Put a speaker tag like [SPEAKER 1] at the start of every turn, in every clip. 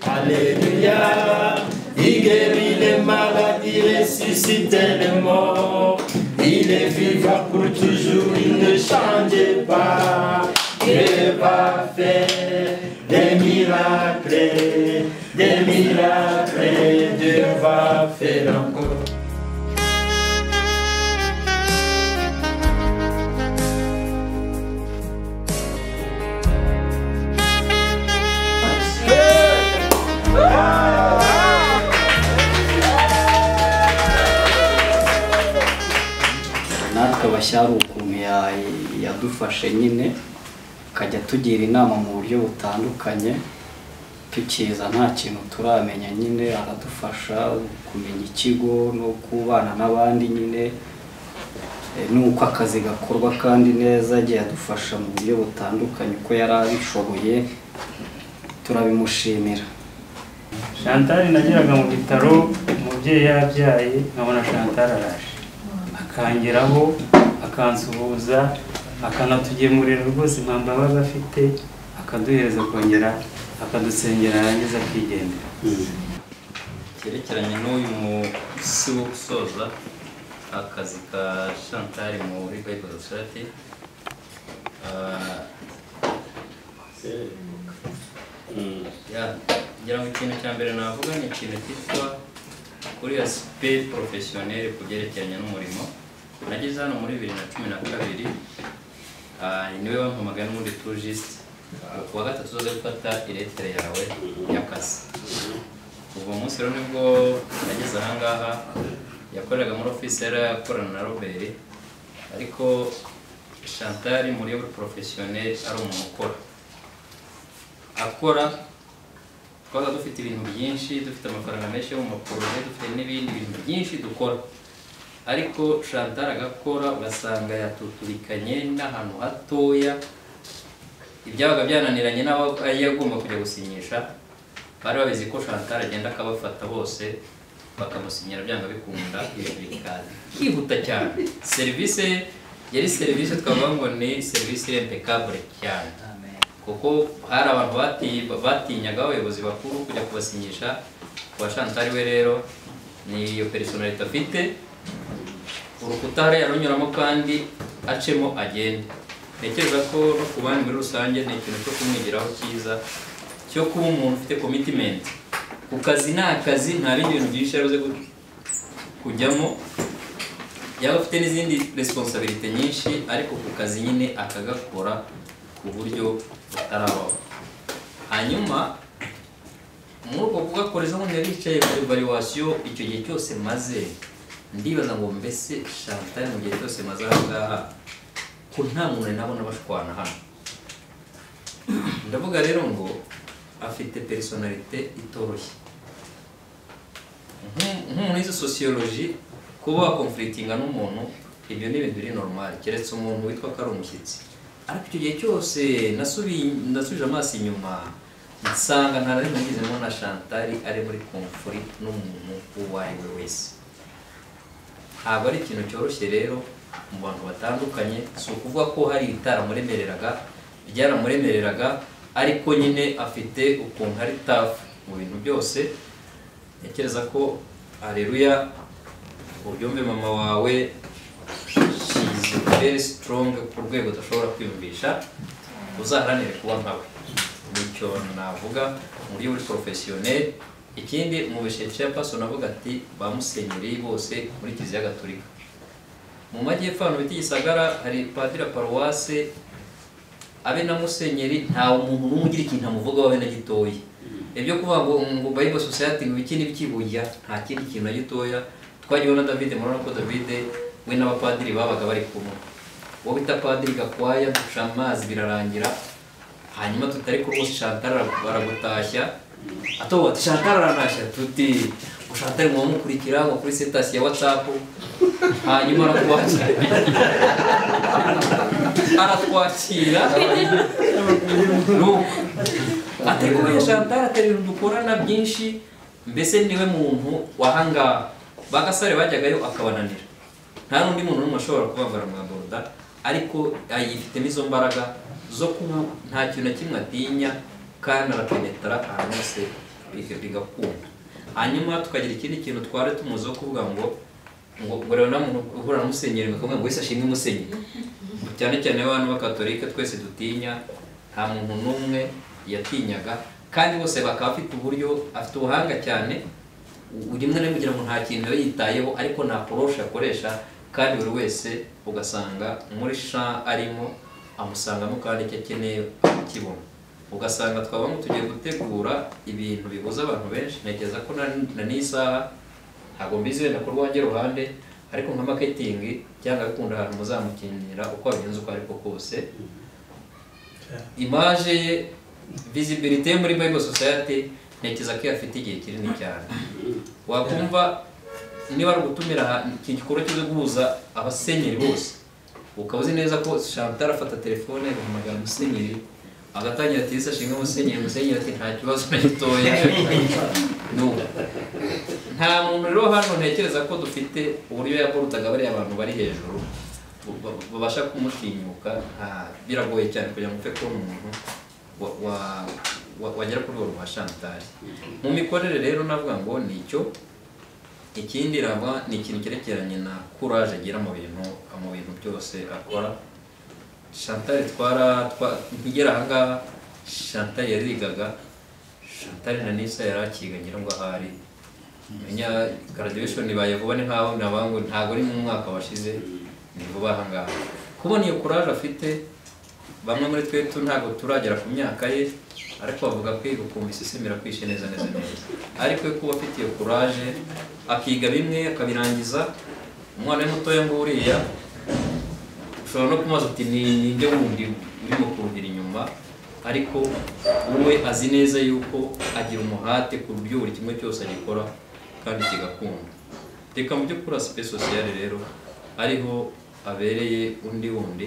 [SPEAKER 1] Alléluia, il guérit les maladies, ressuscite les morts. Il est vivant pour toujours, il ne change pas. Il va faire des miracles, Dieu va faire encore.
[SPEAKER 2] natwe abashyari ukuntu yadufashe nyine akajya tugira inama mu buryo butandukanye tukiza nta kintu turamenya nyine aradufasha kumenya ikigo no kubana n'abandi nyine nuko akazi gakorwa kandi neza agiye adufasha mu buryo butandukanye uko yari abishoboye turabimushimira.
[SPEAKER 3] Chantal nageraga mu bitaro umubyeyi yabyaye nkabona Chantal araje akangeraho akansuhuza akanatugemurira rwose impamba baga afite akaduhereza kongera akadusengera arangiza akigendera.
[SPEAKER 4] Cyerekeranye n'uyu musi wo gusoza akazi ka Chantal muri Bible Society ngira ngo ikintu cya mbere navuga ni ikintu cyitwa kuri aspect professionnel ku byerekeranye n'umurimo. Nageze hano muri 2012 niwe wampamagaye n'undi turgiste kuwa gatatu tuzoza gufata iretere yawe y'akazi. Ubwo munsi rero nibwo nageze ahangaha yakoreraga muri office yari yakorana na Robert, ariko Chantal muri professionnel ari umuntu akora twaga dufite ibintu byinshi, dufite amafaranga menshi yo mu maporoje, dufite n'ibindi bintu byinshi dukora, ariko Chantal agakora ugasanga yatuturikanye n'ahantu hatoya ibyabaga byananiranye n'abagomba kujya gusinyisha bari babizi ko Chantal agenda akabafata bose bakamusinyira byanga bikunda ibintu bikaza kihuta cyane. Service yari service twavuga ngo ni service impeccable cyane, kuko hari abantu batinyaga abayobozi bakuru kujya kubasinyisha. Kwa Chantal we rero ni iyo personality afite, urukuta hari yarunyuramo kandi acemo agenda. Ntekereza ko no ku bandi muri rusange ni ikintu cyo kumwigiraho cyiza cyo kuba umuntu ufite commitment ku kazi. N'akazi nta bindi bintu byinshi yaruze kujyamo, yaba afite n'izindi responsibility nyinshi, ariko ku kazi nyine akagakora ku buryo butarabaho. Hanyuma muri uko kugakoreza ngo yaricaye ku evaluation icyo gihe cyose maze ndibaza ngo mbese Chantal mu gihe cyose maze ahangaha ko nta muntu nabona bashwana hano. Ndavuga rero ngo afite personality itoroshye. Nk'umuntu wize sociology kuba conflictinga n'umuntu ibyo ni ibintu biri normal, keretse umuntu witwa ko ari umushyitsi. Ariko icyo gihe cyose nasubije amaso inyuma nsanga nta rimwe nagizemo na Chantal ari muri conflict n'umuntu uwo ari we wese. Ntabwo ari ikintu cyoroshye rero mu bantu batandukanye. Si ukuvuga ko hari ryaramuremereraga, ariko nyine afite ukuntu ari tough mu bintu byose. Ntekereza ko haleluya ubyumve mama wawe very strong ku rwego udashobora kwiyumvisha, uzaharanire kuba nkawe. Nicyo navuga mu buryo buri professionnel. Ikindi mu bisheche person avuga ati ba musenyeri bose muri Kiliziya Gatolika mu majyepfo hano biti Gisagara hari padiri paroisse abe na musenyeri nta umuntu n'umugira ikintu amuvuga wabe na gitoya. Ibyo kuvuga ngo Bible Society ngo ikindi bikibuya nta kindi kintu na gitoya. Twagiye na David murana ko David we n'abapadiri babaga bari kumwe. Wo bita padiri Gakwaya dushamazi birarangira. Hanyuma tutari ko rwose Chantal baragutashya. Atoba Chantal aranashya tuti Chantal mu mukurikira ngo kuri status ya WhatsApp. Hanyuma aratwakira ateguye Chantal atari dukorana byinshi, mbese niwe muntu wahanga bagasare bajyagayo akabananira. Nta nundi muntu n'umwe ashobora kubavara mu borda, ariko ayifite nizo mbaraga zo kuba nta kintu kimwe atinya kandi arapenetra ahantu hose bigakunda. Hanyuma tukagira ikindi kintu twari tumuzo kuvuga ngo rero namuntu uhura na musenyeri bakamwe ngo wese ashimwe musenyeri. Cyane cyane abantu b'Akatolika twese dutinya, nta muntu n'umwe yatinyaga, kandi bose bakaba afite uburyo, afite ubuhanga cyane. Rimwe na rimwe kugira ngo nta kintu yitayeho, ariko nta poroshe akoresha, kandi buri wese ugasanga muri sha arimo amusangamo kandi icyo akeneye akibona. Ugasanga twabamo tugiye gutegura ibintu bibuza abantu benshi. Ntekereza ko na n'isaha ntabwo mbizi wenda ko rwange ruhande, ariko nka marketing cyangwa bikunda ahantu muzamukinira uko abigenza uko ariko kose. Image ye, visibility muri Bible Society ntekereza ko afite igihe kinini cyane. Wakumva niba ari gutumira iki gikorwa cyo guhuza abasenyeri bose, ukabuzi neza ko Chantal afata telefone guhamagara musenyeri agatangira ati ese shinga musenyeri ati nta kibazo na gitoya. No, nta muntu rero hano ntekereza ko dufite uburyo yakorutaga bari abantu bari hejuru babasha kumutinyuka. Biragoye cyane kugira ngo mfe ko umuntu wagera kuri urwo rwa Chantal mu mikorere. Rero navuga ngo nicyo. Ikindi raba ni ikintu cyerekeranye na courage agira mu bintu byose akora. Chantal nkigera ahangaha Chantal yarigaga, Chantal na Nisa yarakiga ngira ngo ahari menya graduation ibaye vuba, ni nkaho nabango ntago ari mu mwaka washize, ni vuba ahangaha. Kubona iyo courage afite, bamwe muri twe ntago turagera ku myaka ye, ariko bavuga kwiga ukumva isisimira kwishe neza. Ariko kuba afite iyo courage akiga bimwe akabirangiza, umwana mutoya ngo uriya ushobora no kumaza uti ni nde wundi urimo kurudira inyuma, ariko uwe azi neza yuko agira umuhate ku buryo buri kimwe cyose agikora kandi kigakunda. Reka mu by'ukuri aspect social rero ariho abereye wundi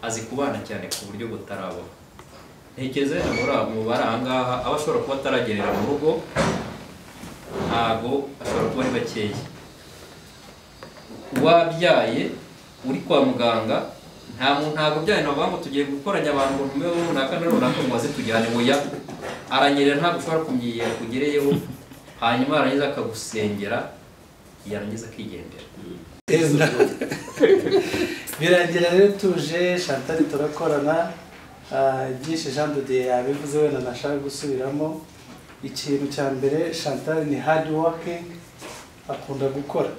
[SPEAKER 4] azi kubana cyane ku buryo butarabo. Ntekereza mu bari ahangaha aba ashobora kuba ataragerera mu rugo, ntago ashobora kuba ari bakeya. Wabyaye uri kwa muganga, ntago byaye navuga ngo tugiye gukoranya abantu ngo mbeho runaka na runaka ngo baze tujyane oya. Aranyerera ntabwo ushobora kumyiyera kugereyeho, hanyuma arangiza akagusengera, yarangiza akigendera.
[SPEAKER 5] Birangira rero tuje Chantal turakorana. Byinshi Jean de Dieu yabivuze, wenda nashaka gusubiramo. Ikintu cya mbere, Chantal ni hard working, akunda gukora.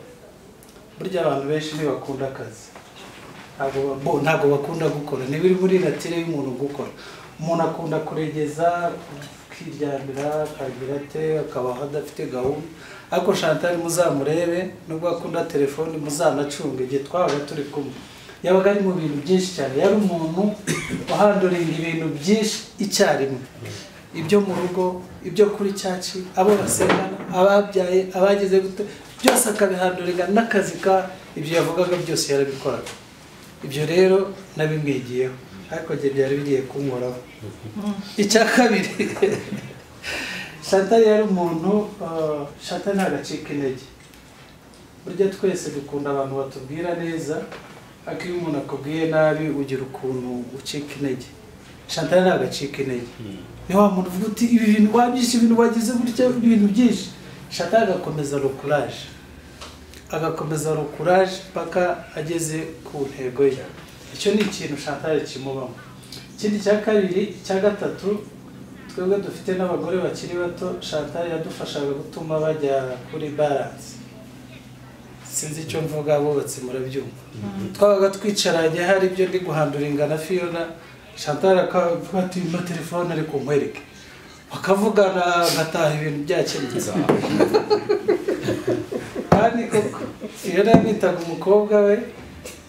[SPEAKER 5] Burya abantu benshi ntibakunda akazi, ntabwo bakunda gukora. Ntibiri muri natire y'umuntu gukora. Umuntu akunda kuregeza, kwiryamira, akagira ate, akabaho adafite gahunda. Ariko Chantal muzamurebe, nubwo akunda telefone, muzanacunga. Igihe twabaga turi kumwe yabaga ari mu bintu byinshi cyane. Yari umuntu wahanduringa ibintu byinshi icyarimwe, ibyo mu rugo, ibyo kuri cyaci, abo basengana, ababyaye, abageze gute, byose akabihanduringa n'akazi ka ibyo yavugaga byose yarabikoraga. Ibyo rero nabimwigiyeho, ariko gihe byari bigiye kunkoraho. Icya kabiri, Chantal yari umuntu, Chantal ntagacika intege. Burya twese dukunda abantu batubwira neza, ariko iyo umuntu akubwiye nabi ugira ukuntu ucika intege. Chantal ntagacika intege. Ni wa muntu uvuga uti ibi bintu wabyishe, ibintu wagize gutya, ibintu byinshi. Chantal agakomeza no courage, agakomeza courage paka ageze ku ntego ye. Icyo ni ikintu Chantal kimubamo. Ikindi cya kabiri, cya gatatu, twebwe dufite n'abagore bakiri bato, Chantal yadufashaga gutuma bajya kuri balance. Sinzi icyo mvuga, abubatsi murabyumva. Twabaga twicaranye hari ibyo ndi guhandura ingana Fiona, Chantal akavuga ati mpa telefone ariko nkwereke, bakavugana agataha ibintu byakemutse. Kandi koko Fiona yamwitaga umukobwa we,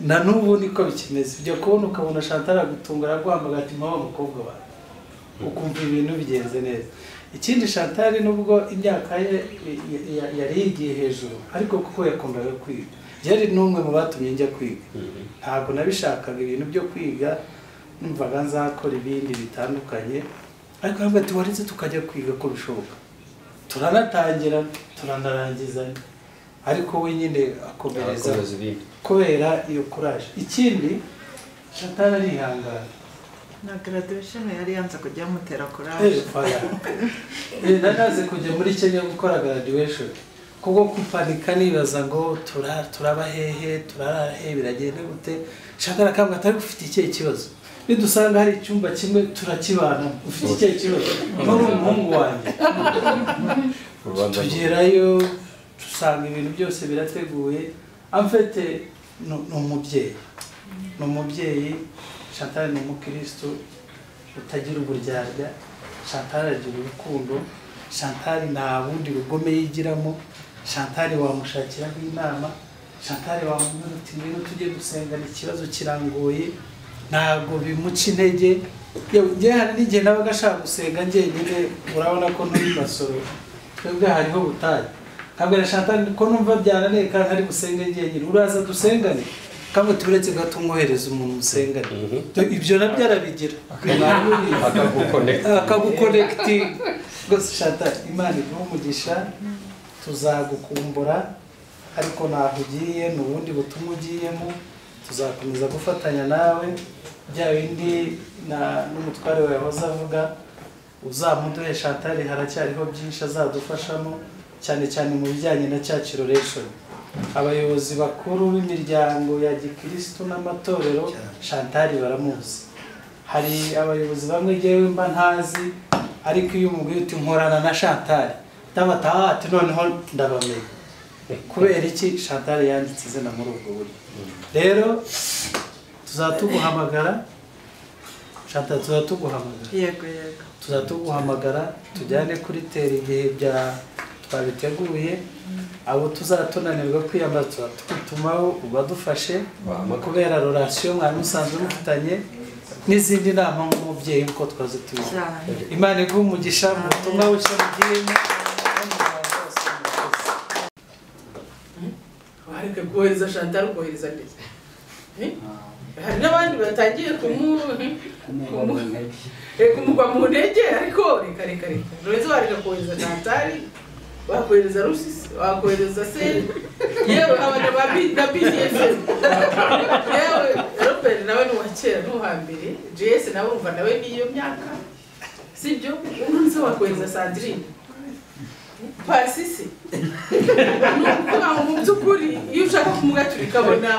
[SPEAKER 5] na n'ubu niko bikimeze. Ibyo kubona ukabona Chantal agutunga araguhamagara ati mpa umukobwa wawe, ukumva ibintu bigenze neza. Ikindi Chantal nubwo imyaka ye yari yigiye hejuru, ariko kuko yakundaga kwiga, yari n'umwe mu batumye njya kwiga. Ntabwo nabishakaga ibintu byo kwiga, numvaga nzakora ibindi bitandukanye, ariko ntabwo ati waretse tukajya kwiga ko bishoboka. Turanatangira turanarangizanya, ariko we nyine akomereza kubera iyo courage. Ikindi Chantal arihangana.
[SPEAKER 6] Na graduation yari yanze kujya mutera courage.
[SPEAKER 5] Nanaze kujya muri Kenya gukora graduation, kuko kupanika nibaza ngo turaba hehe, turara hehe, biragenda gute. Chantal akambwa atari ufite ikihe kibazo, nidusanga hari icyumba kimwe turakibana, ufite ikihe kibazo, muri umuhungu wanjye. Tugerayo dusanga ibintu byose birateguye. Amfete ni umubyeyi. Chantal ni umukristo utagira uburyarya. Chantal agira urukundo. Chantal nta bundi rugome yigiramo. Chantal wamushakiraho inama. Chantal wamubwira uti ngwino tujye gusengana, ikibazo kirangoye, ntabwo bimuca intege. Yewe hari n'igihe nabaga ashaka gusenga njyenyine, urabona ko nturi Masoro, twebwe hariho butayu. Kabwira Chantal ko numva byananiye kandi hari gusenga njyenyine, uraza dusengane. Kamwe turetse gato umwohereza umuntu musengane. Ibyo nabyo arabigira. Akaguconnecting. Gose Chantal, Imana igumugisha, tuzagukumbura, ariko naho ugiye n'ubundi butumwa ugiyemo, tuzakomeza gufatanya nawe. Bya bindi n'umutware wawe yahoze avuga, uzamuduhe Chantal, haracyariho byinshi azadufashamo, cyane cyane mu bijyanye na cya kiroration. Abayobozi bakuru b'imiryango ya gikristo n'amatorero Chantal baramuzi. Hari abayobozi bamwe jewe mba ntazi, ariko iyo umubwiye uti nkorana na Chantal, ndabata ati noneho ndabamenye. Kubera iki? Chantal yanditse izina muri ubwo buryo. Rero tuzatuguhamagara Chantal, tuzatuguhamagara.
[SPEAKER 6] Yego.
[SPEAKER 5] Tuzatuguhamagara tujyane kuri teri igihe bya twabiteguye. Abo tuzatonanirwa kwiyambaza tutumaho ubadufashe, kubera relation mwari musanzwe mufitanye, n'izindi nama nk'umubyeyi uko twaze tuzi. Imana iguhe umugisha mu butumwa bushya mugiyemo.
[SPEAKER 7] Ariko kohereza Chantal, kohereza ndetse hari n'abandi batangiye kumugwa mu ntege, ariko reka uretse wareka kohereza Chantal, wakohereza Rusisi, wakohereza Seri, yewe abana ba BDFM, yewe Robert nawe ni wakera n'uhambere, JS nawe umva nawe niyo myaka, sibyo? Umunsi wakohereza Sandrine, Pasisi, nukuvuga ngo mu by'ukuri iyo ushaka kumugaturika abona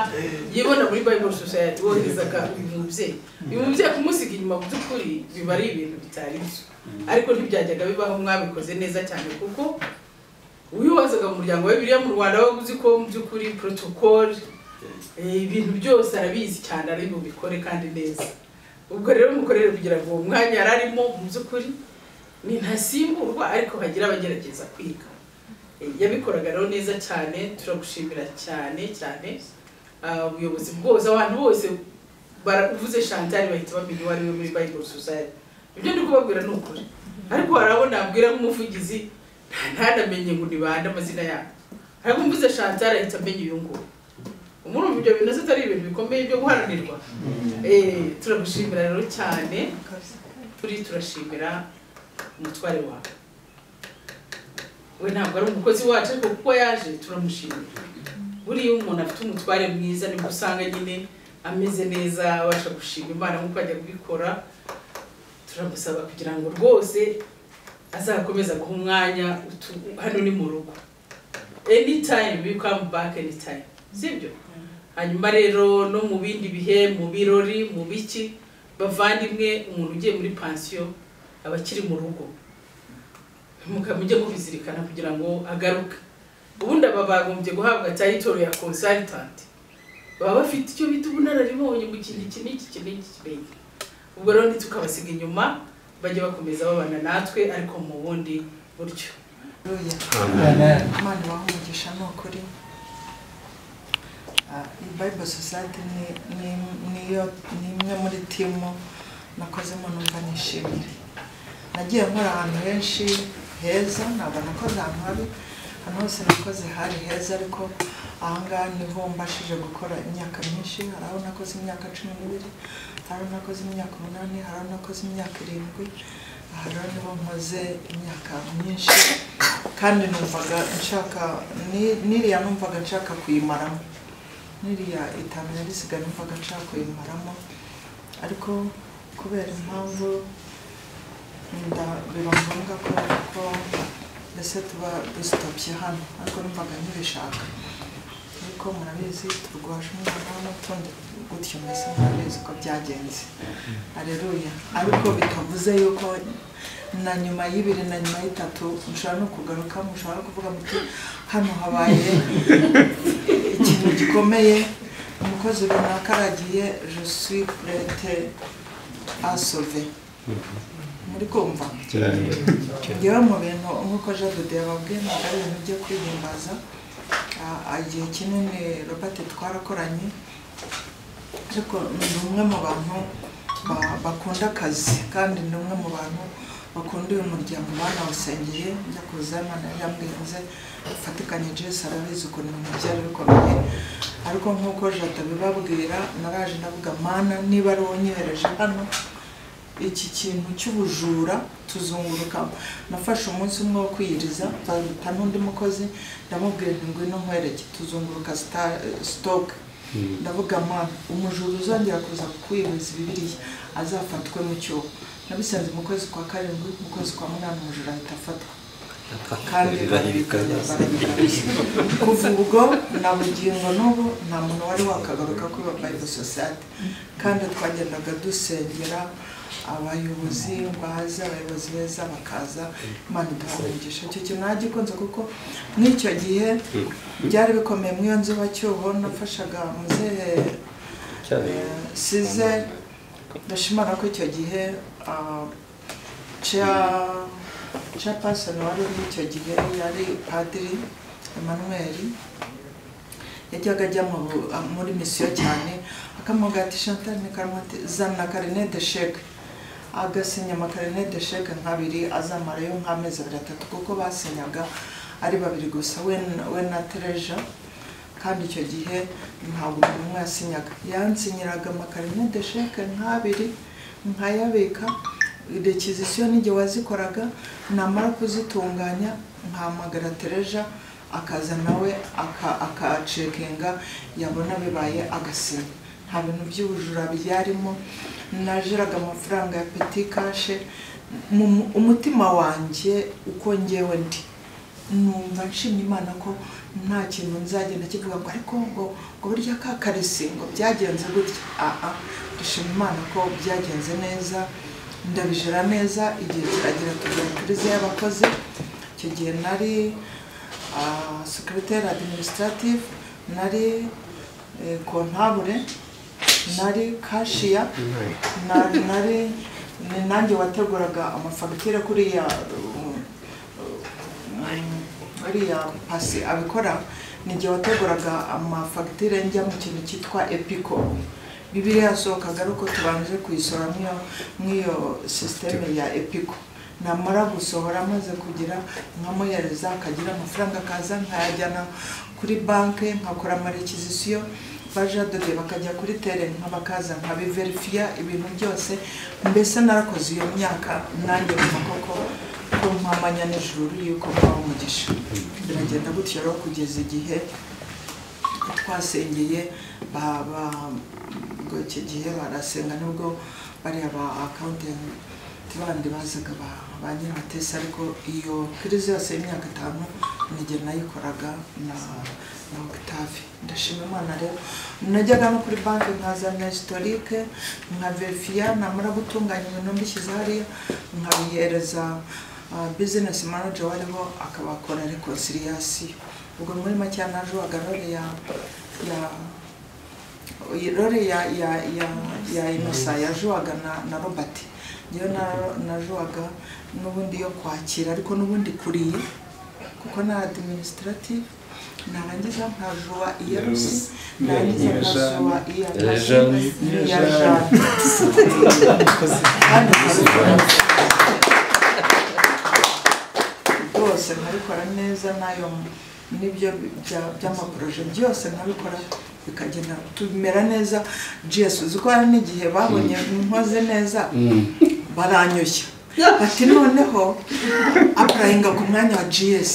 [SPEAKER 7] yibona muri Bible Society, woherezaga uyu mubyeyi kumusiga inyuma, mu by'ukuri biba ari ibintu bitari byo, ariko ntibyajyaga bibaho. Mwabikoze neza cyane, kuko uyu wazaga mu muryango wa Bibiliya mu Rwanda waguzi ko mu by'ukuri protocol ibintu byose arabizi cyane, ari bubikore kandi neza. Ubwo rero mukorere kugira ngo umwanya yararimo mu by'ukuri ni ntasimburwa, ariko hagira abagerageza kwiga. Yabikoraga rero neza cyane, turagushimira cyane. Ubuyobozi bwose, abantu bose baravuze Chantal bahita bamenya uwo ari we muri Bible Society. Ibyo ndi kubabwira ni ukuri, ariko harabona abwira nk'umuvugizi ntanamenye ngo ni bande amazina yabo, ariko mvuze Chantal ahita amenya uyu nguyu. Umurumva ibyo bintu atari ibintu bikomeye byo guharanirwa. Turagushimira rero cyane, turashimira umutware wawe. We ntabwo ari umukozi wacu, ariko kuko yaje turamushimira. Buriya umuntu afite umutware mwiza nibwo usanga nyine ameze neza, abasha gushima Imana nk'uko ajya kubikora. Turamusaba kugira ngo rwose azakomeza guha umwanya, hano ni mu rugo, anytime you come back anytime sibyo hanyuma rero no mu bindi bihe mu birori mu biki bavandimwe umuntu ugiye muri pension abakiri mu rugo mujye mubizirikana kugira ngo agaruke ubundi aba bagombye guhabwa title ya consultant baba bafite icyo bita ubunararibonye mu kintu iki ubwo rero ntitukabasiga inyuma bajye bakomeza babana natwe ariko mu bundi buryo
[SPEAKER 6] Imana ibahe umugisha ni ukuri Bible Society ni imwe muri timu nakozemo numva nishimire nagiye nkora ahantu henshi heza ntabwo nakoze ahantu habi hano hose nakoze hari heza ariko ahangaha niho mbashije gukora imyaka myinshi hari aho nakoze imyaka 12 hari aho nakoze imyaka 8 hari aho nakoze imyaka 7 hari aho niho nkoze imyaka myinshi kandi numvaga nshaka niriya numvaga nshaka kuyimaramo niriya itanu yarisiga numvaga nshaka kuyimaramo ariko kubera impamvu biba ngombwa ko mbese tuba dusitopye hano ariko numvaga ntibishaka ariko murabizi turwasha umwana n'utundi gutyo mbese murabizi ko byagenze aleluya ariko bitavuze yuko na nyuma y'ibiri na nyuma y'itatu mushobora no kugaruka mushobora kuvuga muti hano habaye ikintu gikomeye umukozi runaka aragiye je suis prête à sauver muri kumva ngewe mu bintu nk'uko Jade yababwiye ntabwo ari ibintu byo kwihimbaza igihe kinini Robert twarakoranye ariko ni umwe mu bantu bakunda akazi kandi ni umwe mu bantu bakunda uyu muryango banawusengeye njya kuzana yambwiye afatikanye Jesse arabizi ukuntu ibintu byari bikomeye ariko nk'uko Jade abibabwira naraje ndavuga mana niba ari wowe unyohereje hano iki kintu cy'ubujura tuzunguruka nafashe umunsi umwe wo kwiyiriza nta n'undi mukozi ndamubwira ngo ngwino nkwereke tuzunguruka stock ndavuga mana umujura uzongera kuza kukwibiza Bibiliya azafatwe mu cyo nabisanze mu kwezi kwa 7 mu kwezi kwa 8 umujura ahita afatwa kandi kuva ubwo na bugingo n'ubu nta muntu wari wakagaruka kuri Bible Society kandi twagendaga dusengera abayobozi baza abayobozi beza bakaza Imana iduhamugisha icyo kintu nagikunze kuko n'icyo gihe byari bikomeye mu iyo nzibacyuho nafashaga muzehe size ndashimana ko icyo gihe chairperson wari icyo gihe yari Padiri Emmanuel yajyaga ajya muri misiyo cyane akamuga ati Chantal ni karmate zana carnet de chèque agasinya amakarine de chèque nk'abiri azamarayo nk'amezi 3 kuko basinyaga ari babiri gusa we na Treasure kandi icyo gihe ntabwo umwe yasinyaga yansinyiraga amakarine de chèque nk'abiri nkayabika requisition n'igihe wazikoraga namara kuzitunganya nkamagara Treasure akaza nawe akacekinga yabona bibaye agasinya nta bintu by'ubujura byarimo najiraga amafaranga ya petit cash umutima wanjye uko ngewe ndi numva nshimye Imana ko nta kintu nzagenda kivuga ngo ariko ngo burya ka karisi ngo byagenze gutya ndashima Imana ko byagenze neza ndabijira neza igihe kiragira tugera krize y'abakozi icyo gihe nari secrétaire administrative nari comptable nari cashier nari nanjye wateguraga amafagitire kuri ya pasi abikora nijye wateguraga amafagitire njya mu kintu cyitwa Epico Bibiliya yasohokaga ariko tubanje kuyisora nk'iyo systeme ya Epico namara gusohora maze kugira nkamuhereza akagira amafaranga kaza nkayajyana kuri banke nkakora amarequisition Jade bakajya kuri terrain nkabakaza nkabiverifia ibintu byose mbese narakoze iyo myaka nanjye koko ko mpamanya n'ijuru yuko mbaho umugisha biragenda gutyo rero kugeza igihe twasengeye ubwo icyo gihe barasenga nubwo bari aba accountant bandi bazaga ba nyiratesi ariko iyo krize yose y'imyaka 5 nige nayikoraga na Octave. Ndashima Imana rero najyaga no kuri banki nkazana historique nkaverifia namara gutunganya ibintu mbishyize hariya nkabihereza business manager wariho akabakora reconciliation. Ubwo muri make najuwaga role ya Inosa yajuwaga na Robert. Ngiyo najuwaga n'ubundi yo kwakira ariko n'ubundi kuriye kuko na administrative narangiza nkajua iya Rusi narangiza nkajua iya Jane byose nkabikora neza nayo nibyo by'amaproje byose nkabikora bikagenda tumera neza. GS uko ari n'igihe babonye nkoze neza baranyoshya ati noneho aprayinga ku mwanya wa GS.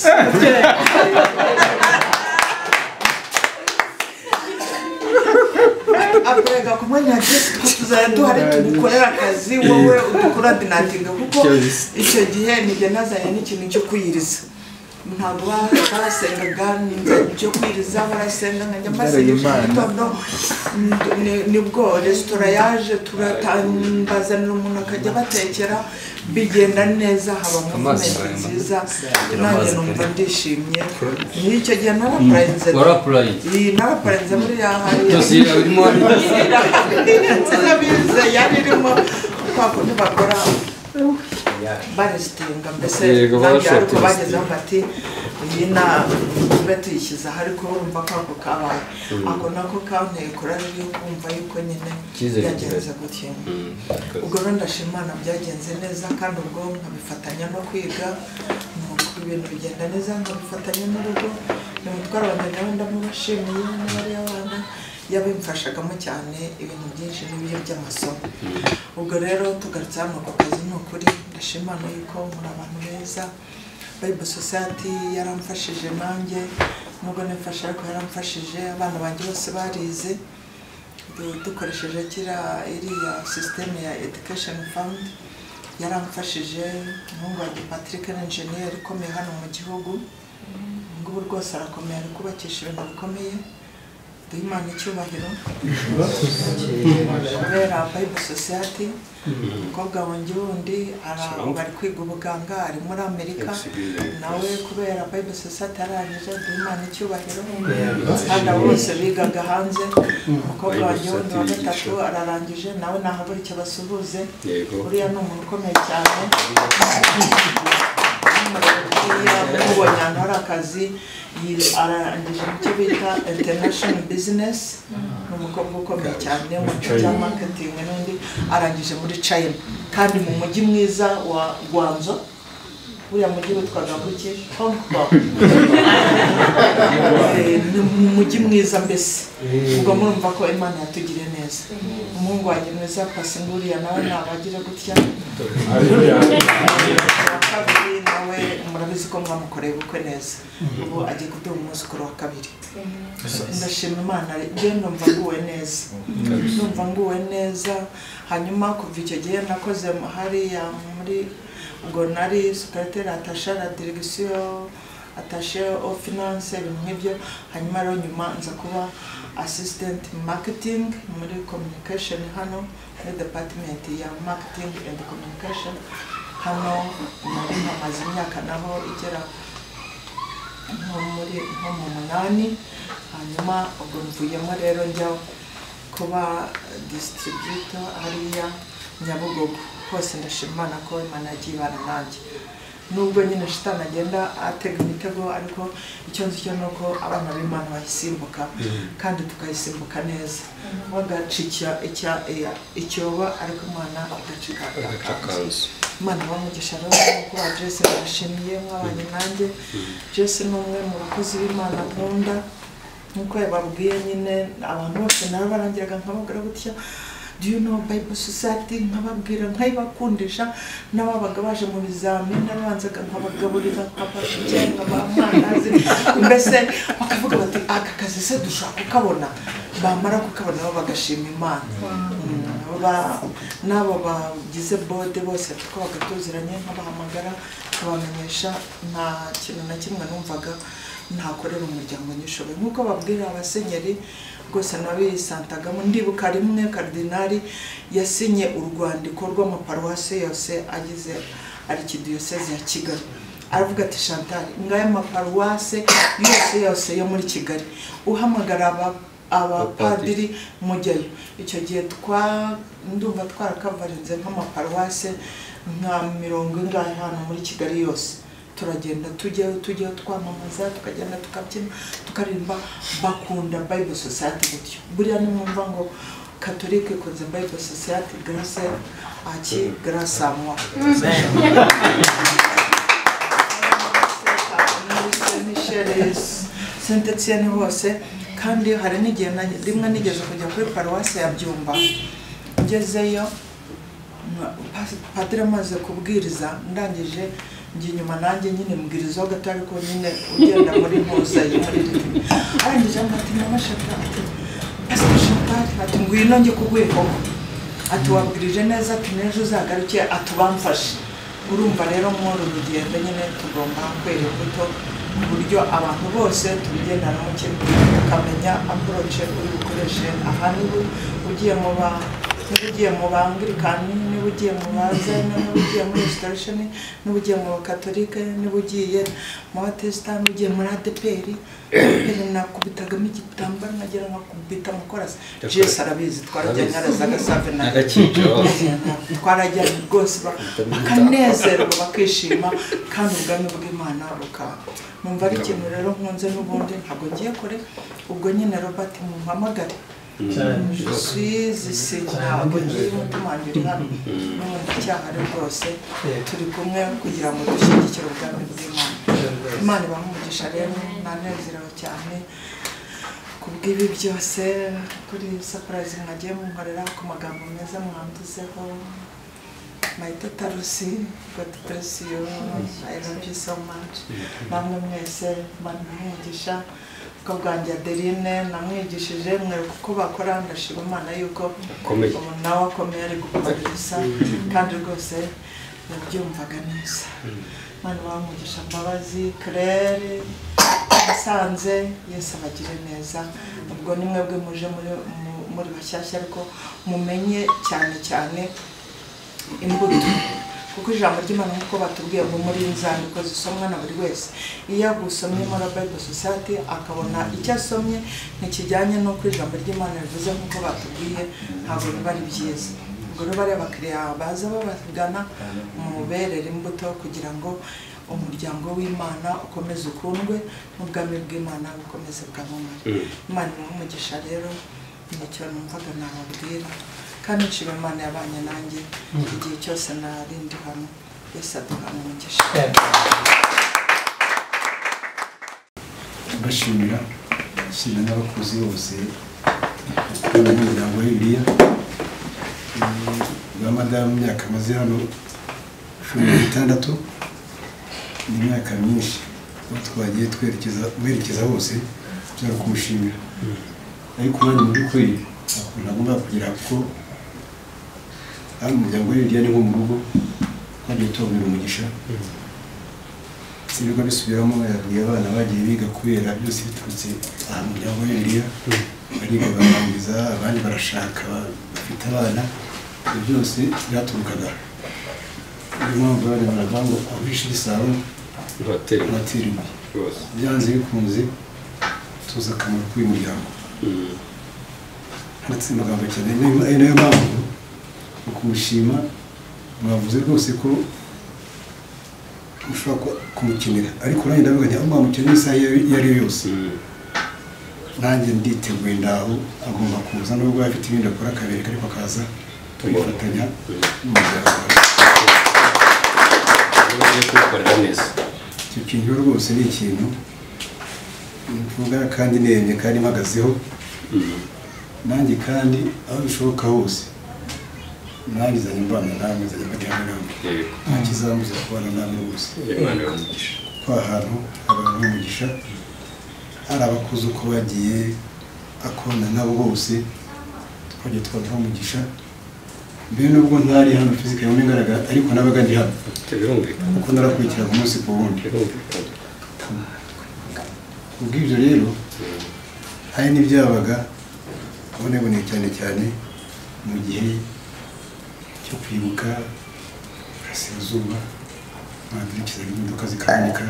[SPEAKER 6] Aprayinga ku mwanya wa GS tuzajya duhari tugukorera akazi wowe udukoradinatinga kuko icyo gihe nijye nazanye n'ikintu cyo kwiyiriza. Ntabwo basengaga cyo kwiriza barasenga nkajya mbasengesha igitondo nibwo resitora yaje turatambazanira umuntu akajya batekera bigenda neza haba movement nziza nanjye numva ndishimye. N'icyo gihe naraprayenze muri yahariya yari irimo kwa kundi bakora barisitinga mbese ariko bagezeho bati yina tube tuyishyize ariko urumva ko ako kabaye ako nako kanteye kurari yo kumva yuko nyine byagenze gutya. Ubwo rero ndashimana byagenze neza kandi ubwo nkabifatanya no kwiga nuko ibintu bigenda neza nkabifatanya n'urugo n'umutwaro wanjye nawe ndamubashimiye n'abari abana yabimfashagamo cyane ibintu byinshi n'ibyo by'amasomo. Ubwo rero tugarutse hano ku kazi ni ukuri ndashimana yuko muri abantu beza. Bible Society yaramfashije nanjye nubwo nifasha ariko yaramfashije abana banjye bose barize dukoresheje iriya system ya education fund yaramfashije. Umuhungu wanjye Patrick ni engineer ukomeye hano mu gihugu ngubu rwose arakomeye ari kubakisha ibintu bikomeye. Imana icyubahiro kubera Bible Society. Umukobwa wanjye wundi bari kwiga ubuganga ari muri Amerika nawe kubera Bible Society arangije Imana icyubahiro kandi bose bigaga hanze. Umukobwa wanjye wundi wa gatatu ararangije nawe nahabura icyo basuhuze uriya ni umuntu ukomeye cyane. Mubonye ahantu hari akazi arangije mu cyo bita international business. Ni umukobwa ukomeye cyane mu gice cya marketing n'undi arangije muri China kandi mu mujyi mwiza wa Guangzhou uriya mujyi witwaga buke Hong Kong. Ni mujyi mwiza mbese. Ubwo murumva ko Imana yatugiriye neza. Umuhungu wanjye mwiza Pasinguriya nawe nabagira gutya kabiri nawe murabizi ko mwamukoreye ubukwe neza ubu agiye kuduha umwuzukuru wa kabiri. Ndashima Imana rero numva nguwe neza. Hanyuma kuva icyo gihe nakoze hariya muri ubwo nari secrétaire attaché à la direction attaché au finance ibintu nk'ibyo. Hanyuma rero nyuma nza kuba assistant marketing muri communication hano muri department ya marketing and communication hano muri hamaze imyaka naho igera nko mu 8. Hanyuma ubwo mvuyemo rero njya kuba distributor hariya Nyabugogo hose. Ndashimana ko Imana yagiye ibana nanjye nubwo nyine shitani agenda atega imitego ariko icyo nzi cyo nuko abana b'Imana bayisimbuka kandi tukayisimbuka neza bagacikira icyoba ariko Imana agacika akakanzu. Imana bamugisha rero ko Jesse barashimiye mwabanye nanjye. Jesse ni umwe mu bakozi b'Imana nkunda nkuko yababwiye nyine abantu bose nabo barangiraga nkababwira gutya do you know Bible Society nkababwira nkayibakundisha n'ababaga baje mu bizamini n'abanzaga nkabagaburira nkabashije nkabamanazi mbese bakavuga bati aka kazi se dushaka kukabona bamara kukabona nabo bagashima Imana. N'abo bagize bode bose twabaga tuziranye nk'abahamagara kabamenyesha nta kintu na kimwe numvaga ntakorera umuryango nyishoboye nk'uko babwira abasenyeri rwose nabisantagamo. Ndibuka rimwe Kardinali yasinye urwandiko rw'amaparuwasi yose agize Arikidiyoseze ya Kigali, aravuga ati Chantal, ngaya amaparuwase yose yo muri Kigali uhamagara abapadiri mujyayo. Icyo gihe ndumva twarakavarinze nk'amaparuwase nka 70 hano muri Kigali yose. Turagenda tujyayo twamamaza, tukagenda tukabyina tukarimba bakunda Bible Society gutyo. Buriya nimwumva ngo Catholique ikunze Bible Society, grâce à qui? Grâce à moi. Saint Etienne hose. Kandi hari n'igihe rimwe nigeze kujya kuri paruwasi ya Byumba, ngezeyo padiri amaze kubwiriza, ndangije njye inyuma nanjye nyine mbwirizaho gato ariko nyine ugenda muri mpuza ye muri rimwe. Arangije ati mama Chantal, Pastor Chantal, ati ngwino njye kuguha koko, ati wabwirije neza, ati n'ejo uzagaruke, ati bamfashe. Urumva rero muri urugendo nyine tugomba kwera imbuto ku buryo abantu bose tubigendana mu kintu tukamenya approach uri bukoreshe. Aha niba ugiye mu Bangirikani, niba ugiye mu Bazayini, niba ugiye muri Restoration, niba ugiye mu Bakatolike, niba ugiye mu Batesitanti, ugiye muri ADPR, nakubitagamo igitambaro nagera nkakubita mu korasi. Jesu arabizi, twarajyanye arazaga save twarajyanye rwose bakanezerwa bakishima, kandi ubwami bw'Imana bukaba. Numva ari ikintu rero nkunze n'ubundi ntabwo ngiye kure, ubwo nyine Robert mumpamagare. Suizi ntabwo ngiye umutima wanjye uri hano n'ubundi cyahari rwose, turi kumwe kugira ngo dushyigikire ubwami bw'Imana. Imana ibaha umugisha rero, nanezerewe cyane kubw'ibi byose, kuri surprise mwagiye munkorera, ku magambo meza mwanduzeho. My Tatarusi, God bless you, I love you so much. Namwe mwese banumugisha ko bwanjye Adeline namwigishije mwereka uko bakora, ndashima Imana yuko nawe akomeye ari gukomeza kandi rwose nabyumvaga neza. Imana bamugisha Mbabazi, Claire, Musanze, Yesu abagire neza. Ubwo ni mwebwe muje muri bashyashya ariko mumenye cyane imbuto, kuko ijambo ry'Imana nk'uko batubwiye ngo muri inzandiko zisomwa na buri wese. Iyo agusomye muri Bible Society akabona icyo asomye ntikijyanye n'uko ijambo ry'Imana rivuze nk'uko batubwiye, ntabwo biba ari byiza. Ubwo rero bariya bakiriya baza babagana muberere imbuto kugira ngo umuryango w'Imana ukomeze ukundwe n'ubwami bw'Imana bukomeze bwamamare. Imana imugisha rero, nicyo numvaga nababwira, kandi nshima Imana yabanye nanjye igihe cyose narindi hano. Yesu aduhana umugisha.
[SPEAKER 8] Bashimira n'abakozi bose b'umuryango wa Bibiliya, madamu myaka amaze hano 16, ni imyaka myinshi twagiye twerekeza hose cyangwa kumushimira. Ariko nanjye mu by'ukuri nagomba kugira ko ari umuryango wa Bibiliya ni nko mu rugo, kandi tubabwira umugisha. Sinigwa bisubiramo, yabwiye abana bagiye biga kubera byose biturutse aha mu muryango wa Bibiliya, bariga barangiza, abandi barashaka bafite abana, ibyo byose byaturukaga. Niyo mpamvu abana baravuga ngo ahishe igisabo batera ibuye. Byanze bikunze tuzi akamaro k'uyu muryango. Ndetse amagambo cyane ari nayo mpamvu ukumushima, mwavuze rwose ko ushobora kumukenera, ariko nanjye ndavuga nti mwamukenera isaha iyo ari yo yose. Nanjye nditeguye, ndaho agomba kuza, nubwo afite ibindi akora akabereka, ariko akaza tubifatanya n'umuryango. Icyo kintu rwose ni ikintu mvuga kandi nemye kandi mpagazeho. Nanjye kandi aho bishoboka hose nanjye zanye mbana namwe, zanye mbajyana namwe, ntakizamuza kubana namwe bose. Kwa hantu abantu umugisha, hari abakozi uko bagiye, akorana nabo bose twagiye twabona umugisha mbere nubwo ntari hano fizika yombi ngaragara ariko nabaga ndi hano kuko narakurikiraga umunsi ku wundi ubw'ibyo rero hari n'ibyabaga uboneboneye cyane cyane mu gihe cyo kwibuka burasirazuba badurikizaga imodoka zikaboneka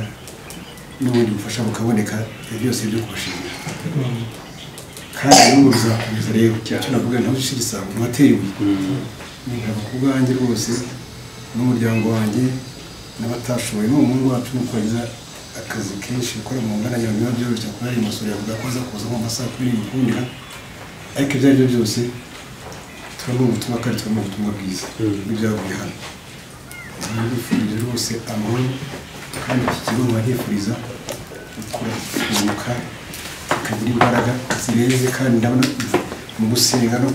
[SPEAKER 8] n'ubundi bufasha bukaboneka byose byo kubashimira kandi n'ubu bizakomeza rero icyo navuga ntawe ushyira isambu ntiwateye ibuye nkaba ku bwanjye rwose n'umuryango wanjye n'abatashoboye n'umuhungu wacu nuko yagize akazi kenshi gukora mu ngana yawe biba byoroshye kuba ari umusore yavuga ko aza kuza mu masaha kuri bikundira ariko ibyo ari byo byose turabona ubutumwa kandi turabona ubutumwa bwiza n'ibyavuye hano ndabifurije rwose amahoro kandi iki kigo nkabifuriza kwibuka kikagira imbaraga zirenze kandi ndabona mu gusenga no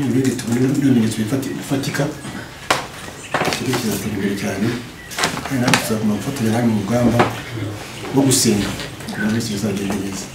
[SPEAKER 8] mu bindi tubona n'ibimenyetso bifatika ikigo kizatera imbere cyane kandi natwe tuzagomba gufatanya nawe mu rugamba rwo gusenga kugira ngo byose bizagende neza